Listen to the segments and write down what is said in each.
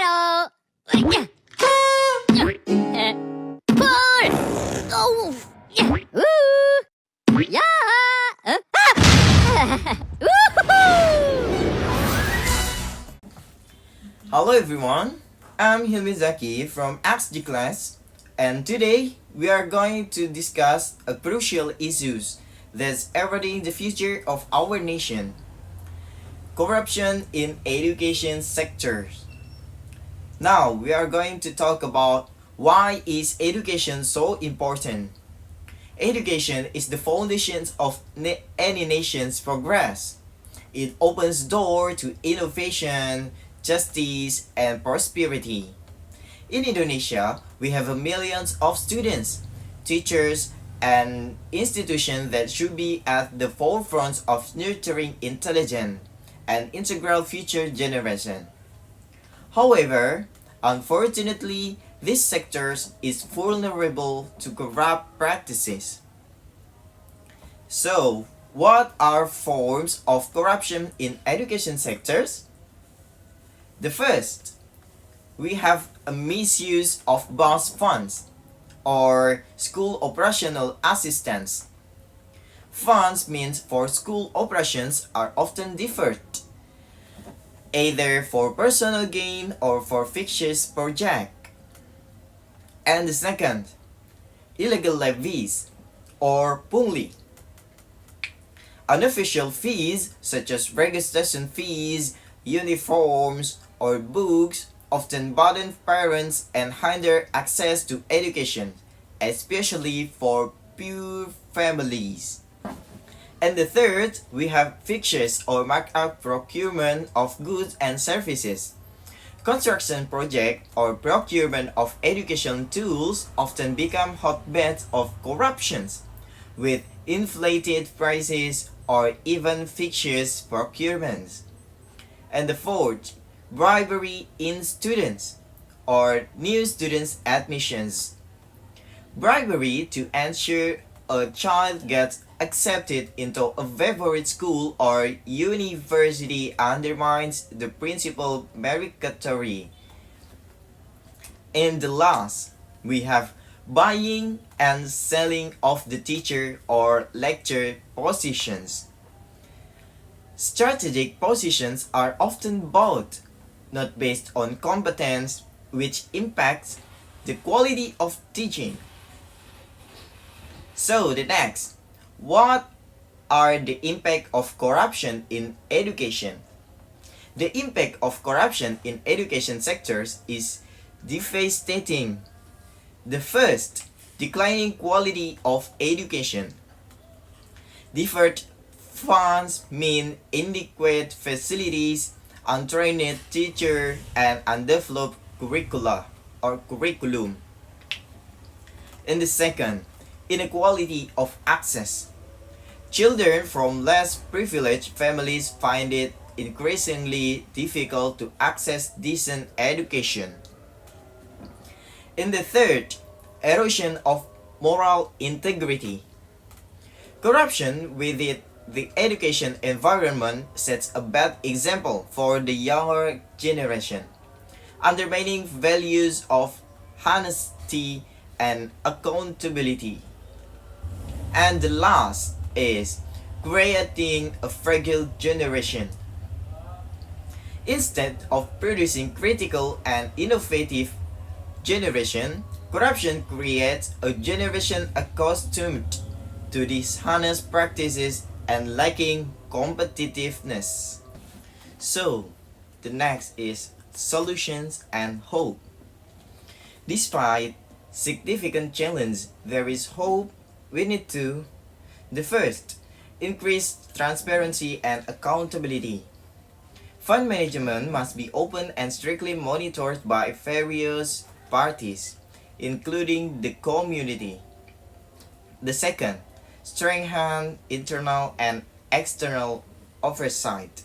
Hello. Pull. Oh. Ooh. Yeah. Hello everyone, I'm Hilmy Dzaky from XG class, and today we are going to discuss a crucial issues that's eroding the future of our nation. Corruption in education sectors. Now we are going to talk about why is education so important. Education is the foundation of any nation's progress. It opens door to innovation, justice, and prosperity. In Indonesia, we have millions of students, teachers, and institutions that should be at the forefront of nurturing intelligent and integral future generation. However, unfortunately, this sector is vulnerable to corrupt practices. So, what are forms of corruption in education sectors? The first, we have a misuse of bus funds or school operational assistance. Funds meant for school operations are often deferred, either for personal gain or for fictitious project. And the second, illegal levies or pungli. Unofficial fees such as registration fees, uniforms, or books often burden parents and hinder access to education, especially for poor families. And the third, we have fictitious or marked up procurement of goods and services. Construction project or procurement of education tools often become hotbeds of corruptions, with inflated prices or even fictitious procurements. And the fourth, bribery in students or new students admissions. Bribery to ensure a child gets accepted into a favorite school or university undermines the principle meritocracy. And the last, we have buying and selling of the teacher or lecturer positions. Strategic positions are often bought, not based on competence, which impacts the quality of teaching. So the next, what are the impact of corruption in education? The impact of corruption in education sectors is devastating. The first, declining quality of education. Deferred funds mean inadequate facilities, untrained teacher, and undeveloped curriculum. And the second, inequality of access. Children from less privileged families find it increasingly difficult to access decent education. And the third, erosion of moral integrity. Corruption within the education environment sets a bad example for the younger generation, undermining values of honesty and accountability. And the last is creating a fragile generation. Instead of producing critical and innovative generation, corruption creates a generation accustomed to dishonest practices and lacking competitiveness. So, the next is solutions and hope. Despite significant challenge, there is hope. We need to: the first, increase transparency and accountability. Fund management must be open and strictly monitored by various parties, including the community. The second, strengthen internal and external oversight.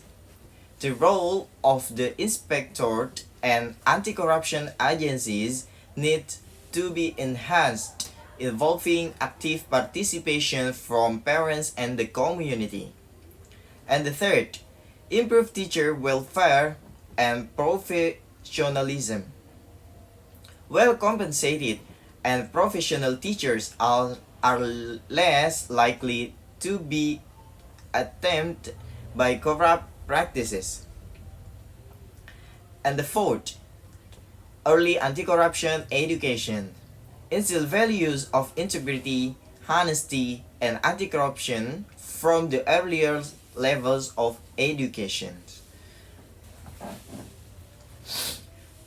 The role of the inspectorate and anti-corruption agencies need to be enhanced, involving active participation from parents and the community. And the third, improve teacher welfare and professionalism. Well compensated and professional teachers are less likely to be tempted by corrupt practices. And the fourth, early anti-corruption education. Instill values of integrity, honesty, and anti-corruption from the earlier levels of education.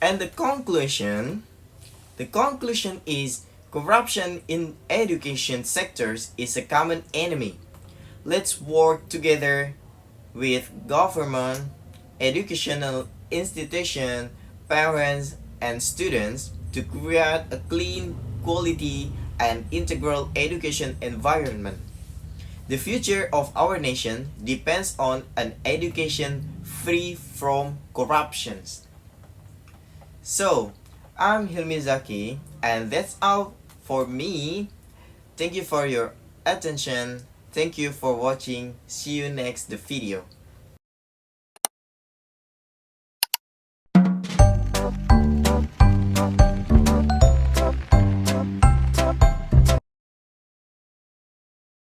And the conclusion is corruption in education sectors is a common enemy. Let's work together with government, educational institution, parents, and students to create a clean, quality, and integral education environment. The future of our nation depends on an education free from corruptions. So, I'm Hilmy Dzaky, and that's all for me. Thank you for your attention. Thank you for watching. See you next the video.